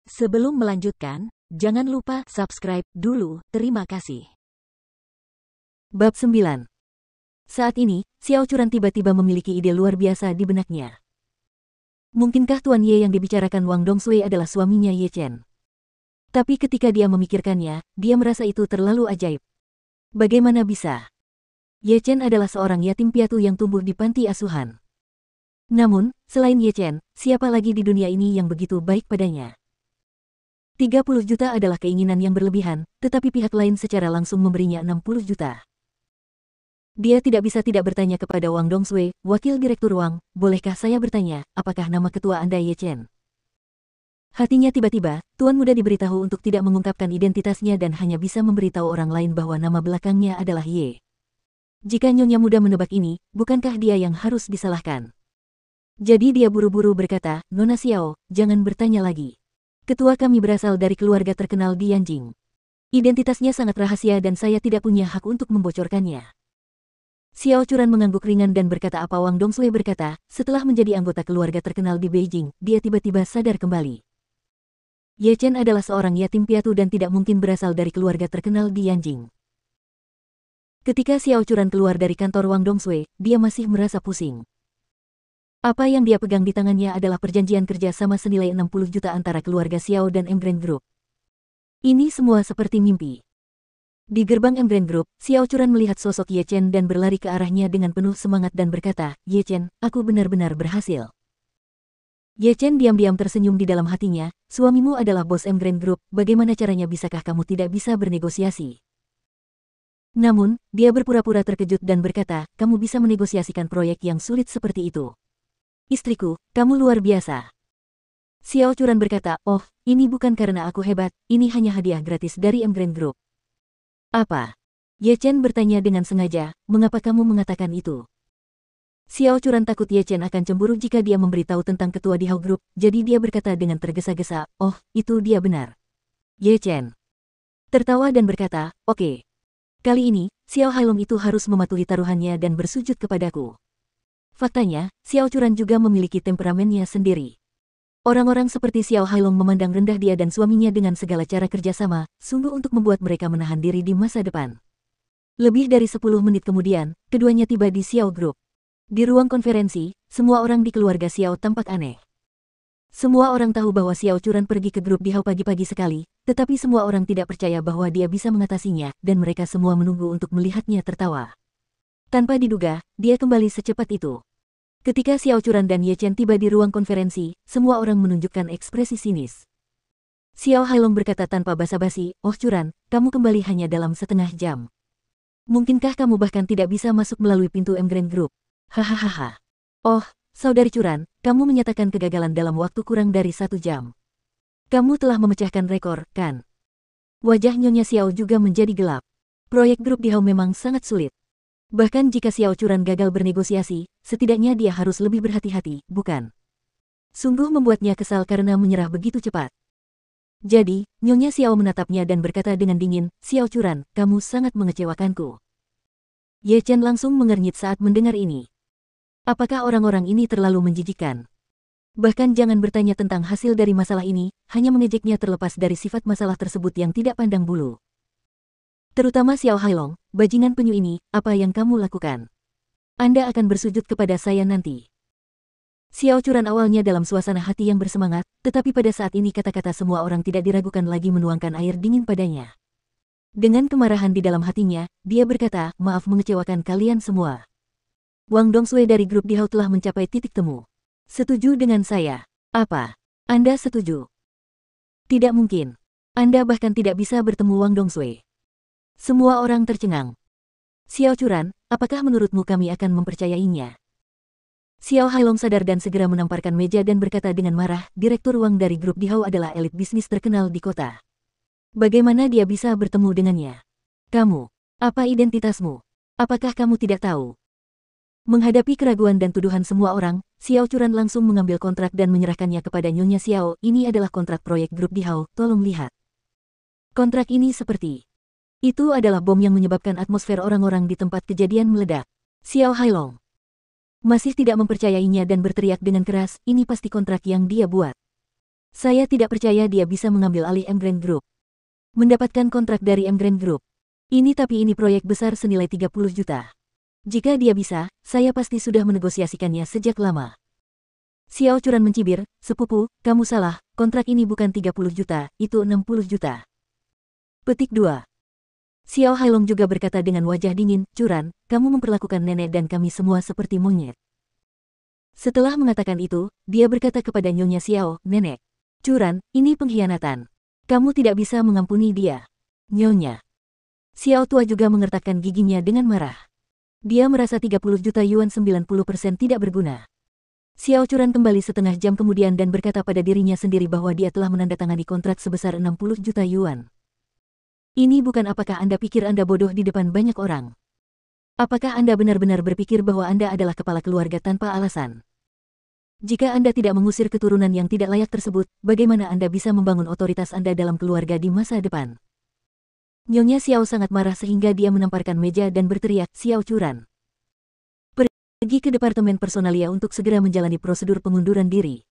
Sebelum melanjutkan, jangan lupa subscribe dulu. Terima kasih. Bab 9. Saat ini, Xiao Churan tiba-tiba memiliki ide luar biasa di benaknya. Mungkinkah Tuan Ye yang dibicarakan Wang Dongsui adalah suaminya Ye Chen? Tapi ketika dia memikirkannya, dia merasa itu terlalu ajaib. Bagaimana bisa? Ye Chen adalah seorang yatim piatu yang tumbuh di panti asuhan. Namun, selain Ye Chen, siapa lagi di dunia ini yang begitu baik padanya? 30 juta adalah keinginan yang berlebihan, tetapi pihak lain secara langsung memberinya 60 juta. Dia tidak bisa tidak bertanya kepada Wang Dongsui, wakil direktur Wang, bolehkah saya bertanya, apakah nama ketua Anda Ye Chen? Hatinya tiba-tiba, Tuan Muda diberitahu untuk tidak mengungkapkan identitasnya dan hanya bisa memberitahu orang lain bahwa nama belakangnya adalah Ye. Jika Nyonya Muda menebak ini, bukankah dia yang harus disalahkan? Jadi dia buru-buru berkata, Nona Xiao, jangan bertanya lagi. Ketua kami berasal dari keluarga terkenal di Yanjing. Identitasnya sangat rahasia dan saya tidak punya hak untuk membocorkannya. Xiao Churan mengangguk ringan dan berkata apa Wang Dongsui berkata, setelah menjadi anggota keluarga terkenal di Beijing, dia tiba-tiba sadar kembali. Ye Chen adalah seorang yatim piatu dan tidak mungkin berasal dari keluarga terkenal di Yanjing. Ketika Xiao Churan keluar dari kantor Wang Dongsui, dia masih merasa pusing. Apa yang dia pegang di tangannya adalah perjanjian kerja sama senilai 60 juta antara keluarga Xiao dan Emgrand Group. Ini semua seperti mimpi. Di gerbang Emgrand Group, Xiao Churan melihat sosok Ye Chen dan berlari ke arahnya dengan penuh semangat dan berkata, Ye Chen, aku benar-benar berhasil. Ye Chen diam-diam tersenyum di dalam hatinya, suamimu adalah bos Emgrand Group, bagaimana caranya bisakah kamu tidak bisa bernegosiasi? Namun, dia berpura-pura terkejut dan berkata, kamu bisa menegosiasikan proyek yang sulit seperti itu. Istriku, kamu luar biasa. Xiao Churan berkata, oh, ini bukan karena aku hebat, ini hanya hadiah gratis dari Emgrand Group. Apa? Ye Chen bertanya dengan sengaja, mengapa kamu mengatakan itu? Xiao Churan takut Ye Chen akan cemburu jika dia memberitahu tentang ketua di Hao Group, jadi dia berkata dengan tergesa-gesa, oh, itu dia benar. Ye Chen tertawa dan berkata, oke. Kali ini, Xiao Hailong itu harus mematuhi taruhannya dan bersujud kepadaku. Faktanya, Xiao Churan juga memiliki temperamennya sendiri. Orang-orang seperti Xiao Hailong memandang rendah dia dan suaminya dengan segala cara kerjasama, sungguh untuk membuat mereka menahan diri di masa depan. Lebih dari 10 menit kemudian, keduanya tiba di Xiao Group. Di ruang konferensi, semua orang di keluarga Xiao tampak aneh. Semua orang tahu bahwa Xiao Churan pergi ke grup di Hao pagi-pagi sekali, tetapi semua orang tidak percaya bahwa dia bisa mengatasinya, dan mereka semua menunggu untuk melihatnya tertawa. Tanpa diduga, dia kembali secepat itu. Ketika Xiao Churan dan Ye Chen tiba di ruang konferensi, semua orang menunjukkan ekspresi sinis. Xiao Hailong berkata tanpa basa-basi, oh Churan, kamu kembali hanya dalam setengah jam. Mungkinkah kamu bahkan tidak bisa masuk melalui pintu Emgrand Group? Hahaha. Oh, saudari Churan, kamu menyatakan kegagalan dalam waktu kurang dari 1 jam. Kamu telah memecahkan rekor, kan? Wajah Nyonya Xiao juga menjadi gelap. Proyek grup di Hao memang sangat sulit. Bahkan jika Xiao Churan gagal bernegosiasi, setidaknya dia harus lebih berhati-hati, bukan? Sungguh membuatnya kesal karena menyerah begitu cepat. Jadi, Nyonya Xiao menatapnya dan berkata dengan dingin, Xiao Churan, kamu sangat mengecewakanku. Ye Chen langsung mengernyit saat mendengar ini. Apakah orang-orang ini terlalu menjijikkan? Bahkan jangan bertanya tentang hasil dari masalah ini, hanya mengejeknya terlepas dari sifat masalah tersebut yang tidak pandang bulu. Terutama Xiao Hailong, bajingan penyu ini, apa yang kamu lakukan? Anda akan bersujud kepada saya nanti. Xiao Churan awalnya dalam suasana hati yang bersemangat, tetapi pada saat ini kata-kata semua orang tidak diragukan lagi menuangkan air dingin padanya. Dengan kemarahan di dalam hatinya, dia berkata, maaf mengecewakan kalian semua. Wang Dongsui dari grup di Hao telah mencapai titik temu. Setuju dengan saya? Apa? Anda setuju? Tidak mungkin. Anda bahkan tidak bisa bertemu Wang Dongsui. Semua orang tercengang. Xiao Churan, apakah menurutmu kami akan mempercayainya? Xiao Hailong sadar dan segera menamparkan meja dan berkata dengan marah, Direktur Wang dari grup di Hao adalah elit bisnis terkenal di kota. Bagaimana dia bisa bertemu dengannya? Kamu, apa identitasmu? Apakah kamu tidak tahu? Menghadapi keraguan dan tuduhan semua orang, Xiao Churan langsung mengambil kontrak dan menyerahkannya kepada Nyonya Xiao. Ini adalah kontrak proyek grup di Hao, tolong lihat. Kontrak ini seperti itu adalah bom yang menyebabkan atmosfer orang-orang di tempat kejadian meledak. Xiao Hailong masih tidak mempercayainya dan berteriak dengan keras, ini pasti kontrak yang dia buat. Saya tidak percaya dia bisa mengambil alih M Grand Group. Mendapatkan kontrak dari M Grand Group. Tapi ini proyek besar senilai 30 juta. Jika dia bisa, saya pasti sudah menegosiasikannya sejak lama. Xiao Churan mencibir, sepupu, kamu salah, kontrak ini bukan 30 juta, itu 60 juta. Petik 2. Xiao Hailong juga berkata dengan wajah dingin, Churan, kamu memperlakukan nenek dan kami semua seperti monyet. Setelah mengatakan itu, dia berkata kepada Nyonya Xiao, Nenek. Churan, ini pengkhianatan. Kamu tidak bisa mengampuni dia. Nyonya. Xiao tua juga mengertakkan giginya dengan marah. Dia merasa 30 juta yuan 90% tidak berguna. Xiao Churan kembali setengah jam kemudian dan berkata pada dirinya sendiri bahwa dia telah menandatangani kontrak sebesar 60 juta yuan. Ini bukan apakah Anda pikir Anda bodoh di depan banyak orang? Apakah Anda benar-benar berpikir bahwa Anda adalah kepala keluarga tanpa alasan? Jika Anda tidak mengusir keturunan yang tidak layak tersebut, bagaimana Anda bisa membangun otoritas Anda dalam keluarga di masa depan? Nyonya Xiao sangat marah sehingga dia menamparkan meja dan berteriak, Xiao Churan. Pergi ke departemen personalia untuk segera menjalani prosedur pengunduran diri.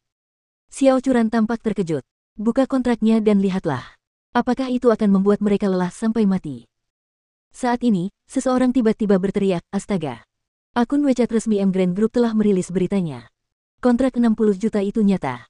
Xiao Churan tampak terkejut. Buka kontraknya dan lihatlah. Apakah itu akan membuat mereka lelah sampai mati? Saat ini, seseorang tiba-tiba berteriak, astaga. Akun WeChat resmi M Grand Group telah merilis beritanya. Kontrak 60 juta itu nyata.